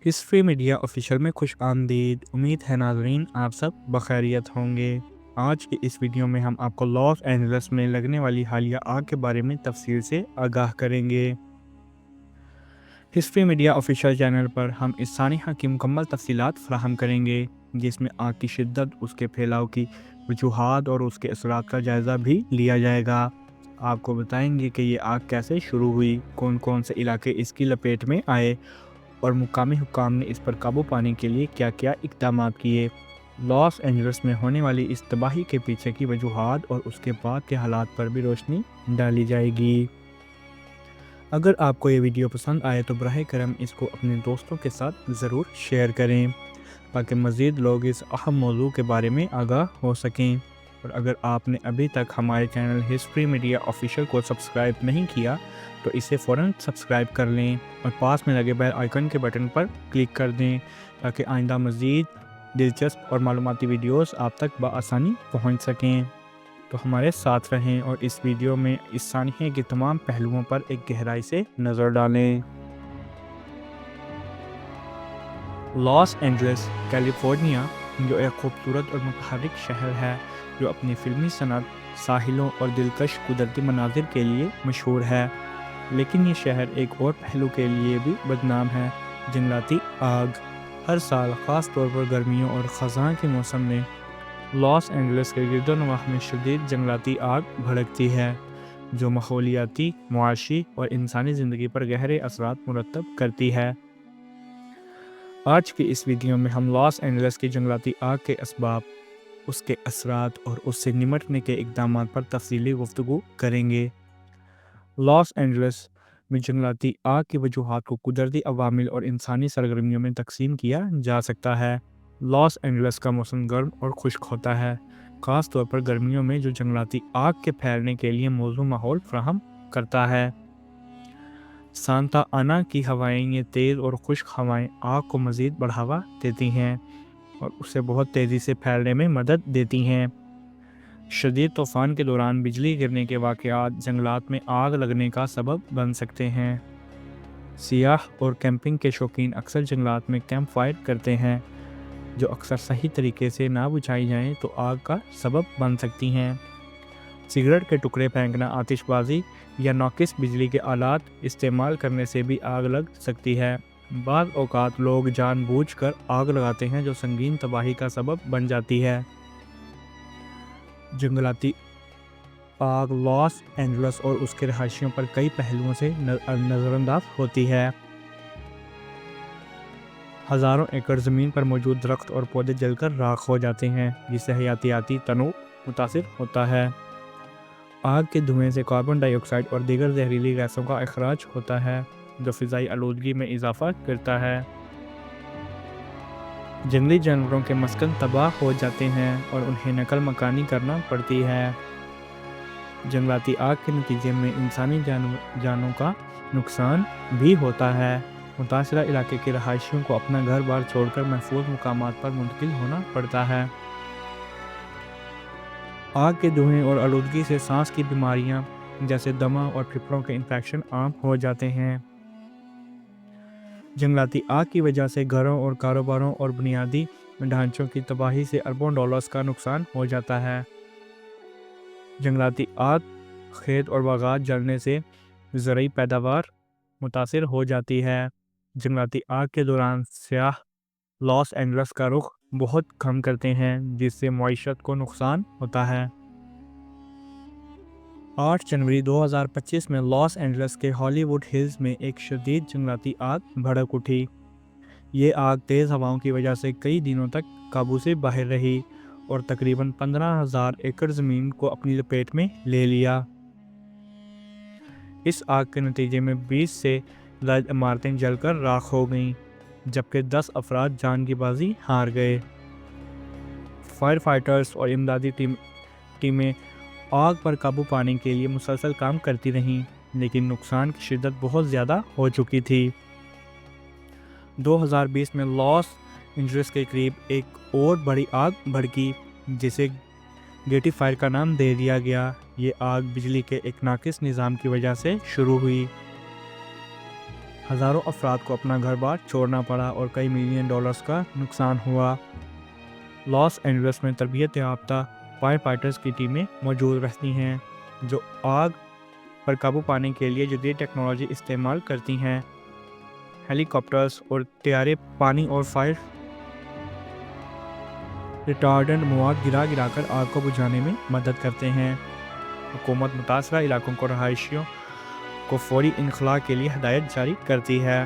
History media official میں خوش آمدید۔ امید ہے ناظرین آپ سب بخیریت ہوں گے۔ آج کی اس ویڈیو میں ہم آپ کو لاس اینجلس میں لگنے والی حالیہ آگ کے بارے میں تفصیل سے آگاہ کریں گے۔ ہسٹری میڈیا آفیشل چینل پر ہم اس سانحہ کی مکمل تفصیلات فراہم کریں گے، جس میں آگ کی شدت، اس کے پھیلاؤ کی وجوہات اور اس کے اثرات کا جائزہ بھی لیا جائے گا۔ آپ کو بتائیں گے کہ یہ آگ کیسے شروع ہوئی، کون کون سے علاقے اس کی لپیٹ میں آئے اور مقامی حکام نے اس پر قابو پانے کے لیے کیا کیا اقدامات کیے۔ لاس اینجلس میں ہونے والی اس تباہی کے پیچھے کی وجوہات اور اس کے بعد کے حالات پر بھی روشنی ڈالی جائے گی۔ اگر آپ کو یہ ویڈیو پسند آئے تو براہ کرم اس کو اپنے دوستوں کے ساتھ ضرور شیئر کریں تاکہ مزید لوگ اس اہم موضوع کے بارے میں آگاہ ہو سکیں۔ اور اگر آپ نے ابھی تک ہمارے چینل ہسٹری میڈیا آفیشل کو سبسکرائب نہیں کیا تو اسے فوراً سبسکرائب کر لیں اور پاس میں لگے بیل آئیکن کے بٹن پر کلک کر دیں تاکہ آئندہ مزید دلچسپ اور معلوماتی ویڈیوز آپ تک بآسانی پہنچ سکیں۔ تو ہمارے ساتھ رہیں اور اس ویڈیو میں اس سانحے کے تمام پہلوؤں پر ایک گہرائی سے نظر ڈالیں۔ لاس اینجلس کیلیفورنیا جو ایک خوبصورت اور متحرک شہر ہے جو اپنی فلمی صنعت، ساحلوں اور دلکش قدرتی مناظر کے لیے مشہور ہے، لیکن یہ شہر ایک اور پہلو کے لیے بھی بدنام ہے: جنگلاتی آگ۔ ہر سال خاص طور پر گرمیوں اور خزاں کے موسم میں لاس اینجلس کے گرد و نواح میں شدید جنگلاتی آگ بھڑکتی ہے جو ماحولیاتی، معاشی اور انسانی زندگی پر گہرے اثرات مرتب کرتی ہے۔ آج کی اس ویڈیو میں ہم لاس اینجلس کی جنگلاتی آگ کے اسباب، اس کے اثرات اور اس سے نمٹنے کے اقدامات پر تفصیلی گفتگو کریں گے۔ لاس اینجلس میں جنگلاتی آگ کی وجوہات کو قدرتی عوامل اور انسانی سرگرمیوں میں تقسیم کیا جا سکتا ہے۔ لاس اینجلس کا موسم گرم اور خشک ہوتا ہے، خاص طور پر گرمیوں میں، جو جنگلاتی آگ کے پھیلنے کے لیے موزوں ماحول فراہم کرتا ہے۔ سانتا آنا کی ہوائیں، یہ تیز اور خشک ہوائیں آگ کو مزید بڑھاوا دیتی ہیں اور اسے بہت تیزی سے پھیلنے میں مدد دیتی ہیں۔ شدید طوفان کے دوران بجلی گرنے کے واقعات جنگلات میں آگ لگنے کا سبب بن سکتے ہیں۔ سیاح اور کیمپنگ کے شوقین اکثر جنگلات میں کیمپ فائر کرتے ہیں، جو اکثر صحیح طریقے سے نہ بجھائی جائیں تو آگ کا سبب بن سکتی ہیں۔ سگریٹ کے ٹکڑے پھینکنا، آتش بازی یا ناقص بجلی کے آلات استعمال کرنے سے بھی آگ لگ سکتی ہے۔ بعض اوقات لوگ جان بوجھ کر آگ لگاتے ہیں جو سنگین تباہی کا سبب بن جاتی ہے۔ جنگلاتی آگ لاس اینجلس اور اس کے رہائشیوں پر کئی پہلوؤں سے نظر انداز ہوتی ہے۔ ہزاروں ایکڑ زمین پر موجود درخت اور پودے جل کر راکھ ہو جاتے ہیں، جس سے حیاتیاتی تنوع متاثر ہوتا ہے۔ آگ کے دھوئیں سے کاربن ڈائی آکسائیڈ اور دیگر زہریلی گیسوں کا اخراج ہوتا ہے، جو فضائی آلودگی میں اضافہ کرتا ہے۔ جنگلی جانوروں کے مسکن تباہ ہو جاتے ہیں اور انہیں نقل مکانی کرنا پڑتی ہے۔ جنگلاتی آگ کے نتیجے میں انسانی جانوں کا نقصان بھی ہوتا ہے۔ متاثرہ علاقے کے رہائشیوں کو اپنا گھر بار چھوڑ کر محفوظ مقامات پر منتقل ہونا پڑتا ہے۔ آگ کے دھوئیں اور آلودگی سے سانس کی بیماریاں جیسے دمہ اور پھیپھڑوں کے انفیکشن عام ہو جاتے ہیں۔ جنگلاتی آگ کی وجہ سے گھروں اور کاروباروں اور بنیادی ڈھانچوں کی تباہی سے اربوں ڈالرز کا نقصان ہو جاتا ہے۔ جنگلاتی آگ، کھیت اور باغات جلنے سے زرعی پیداوار متاثر ہو جاتی ہے۔ جنگلاتی آگ کے دوران سیاح لاس اینجلس کا رخ بہت کم کرتے ہیں، جس سے معیشت کو نقصان ہوتا ہے۔ 8 جنوری 2025 میں لاس اینجلس کے ہالی ووڈ ہلز میں ایک شدید جنگلاتی آگ بھڑک اٹھی۔ یہ آگ تیز ہواؤں کی وجہ سے کئی دنوں تک قابو سے باہر رہی اور تقریباً 15,000 ایکڑ زمین کو اپنی لپیٹ میں لے لیا۔ اس آگ کے نتیجے میں 20 سے زائد عمارتیں جل کر راکھ ہو گئیں، جبکہ 10 افراد جان کی بازی ہار گئے۔ فائر فائٹرز اور امدادی ٹیمیں آگ پر قابو پانے کے لیے مسلسل کام کرتی رہیں، لیکن نقصان کی شدت بہت زیادہ ہو چکی تھی۔ 2020 میں لاس اینجلس کے قریب ایک اور بڑی آگ بھڑکی جسے گیٹی فائر کا نام دے دیا گیا۔ یہ آگ بجلی کے ایک ناقص نظام کی وجہ سے شروع ہوئی۔ ہزاروں افراد کو اپنا گھر بار چھوڑنا پڑا اور کئی ملین ڈالرز کا نقصان ہوا۔ لاس اینجلس میں تربیت یافتہ فائر فائٹرز کی ٹیمیں موجود رہتی ہیں جو آگ پر قابو پانے کے لیے جدید ٹیکنالوجی استعمال کرتی ہیں۔ ہیلی کاپٹرز اور طیارے پانی اور فائر ریٹارڈنٹ مواد گرا کر آگ کو بجھانے میں مدد کرتے ہیں۔ حکومت متاثرہ علاقوں کو رہائشیوں کو فوری انخلاء کے لیے ہدایت جاری کرتی ہے۔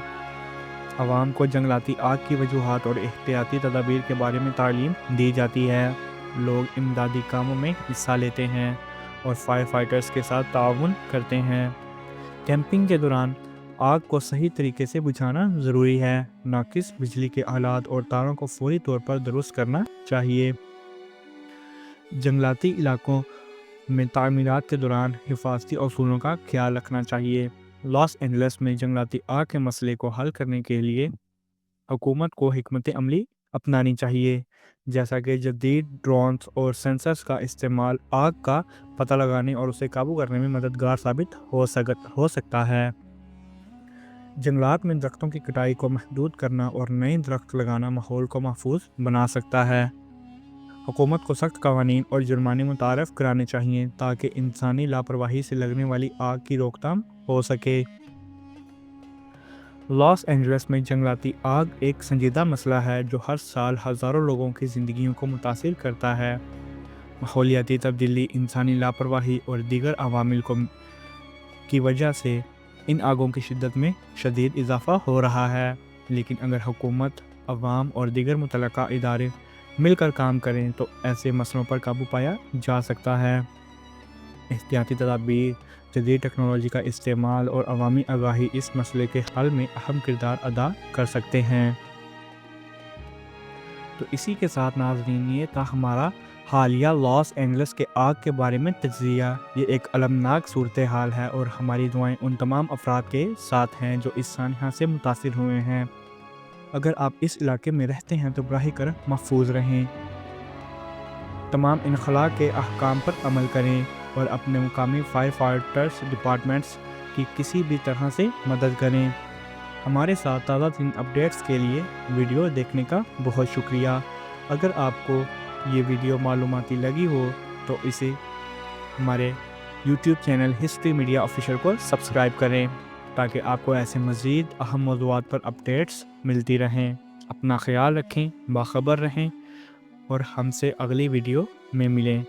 عوام کو جنگلاتی آگ کی وجوہات اور احتیاطی تدابیر کے بارے میں تعلیم دی جاتی ہے۔ لوگ امدادی کاموں میں حصہ لیتے ہیں اور فائر فائٹرز کے ساتھ تعاون کرتے ہیں۔ کیمپنگ کے دوران آگ کو صحیح طریقے سے بجھانا ضروری ہے۔ ناقص بجلی کے آلات اور تاروں کو فوری طور پر درست کرنا چاہیے۔ جنگلاتی علاقوں میں تعمیرات کے دوران حفاظتی اصولوں کا خیال رکھنا چاہیے۔ لاس اینجلس میں جنگلاتی آگ کے مسئلے کو حل کرنے کے لیے حکومت کو حکمت عملی اپنانی چاہیے، جیسا کہ جدید ڈرونز اور سینسرز کا استعمال آگ کا پتہ لگانے اور اسے قابو کرنے میں مددگار ثابت ہو سکتا ہے۔ جنگلات میں درختوں کی کٹائی کو محدود کرنا اور نئے درخت لگانا ماحول کو محفوظ بنا سکتا ہے۔ حکومت کو سخت قوانین اور جرمانے متعارف کرانے چاہیے تاکہ انسانی لاپرواہی سے لگنے والی آگ کی روک تھام ہو سکے۔ لاس اینجلس میں جنگلاتی آگ ایک سنجیدہ مسئلہ ہے جو ہر سال ہزاروں لوگوں کی زندگیوں کو متاثر کرتا ہے۔ ماحولیاتی تبدیلی، انسانی لاپرواہی اور دیگر عوامل کی وجہ سے ان آگوں کی شدت میں شدید اضافہ ہو رہا ہے، لیکن اگر حکومت، عوام اور دیگر متعلقہ ادارے مل کر کام کریں تو ایسے مسئلوں پر قابو پایا جا سکتا ہے۔ احتیاطی تدابیر، جدید ٹیکنالوجی کا استعمال اور عوامی آگاہی اس مسئلے کے حل میں اہم کردار ادا کر سکتے ہیں۔ تو اسی کے ساتھ ناظرین، یہ تھا ہمارا حالیہ لاس اینجلس کے آگ کے بارے میں تجزیہ۔ یہ ایک المناک صورتحال ہے اور ہماری دعائیں ان تمام افراد کے ساتھ ہیں جو اس سانحہ سے متاثر ہوئے ہیں۔ اگر آپ اس علاقے میں رہتے ہیں تو براہ کرم محفوظ رہیں، تمام انخلاء کے احکام پر عمل کریں اور اپنے مقامی فائر فائٹرز ڈپارٹمنٹس کی کسی بھی طرح سے مدد کریں۔ ہمارے ساتھ تازہ ترین اپڈیٹس کے لیے ویڈیو دیکھنے کا بہت شکریہ۔ اگر آپ کو یہ ویڈیو معلوماتی لگی ہو تو اسے ہمارے YouTube channel history media official کو سبسکرائب کریں تاکہ آپ کو ایسے مزید اہم موضوعات پر اپڈیٹس ملتی رہیں۔ اپنا خیال رکھیں، باخبر رہیں اور ہم سے اگلی ویڈیو میں ملیں۔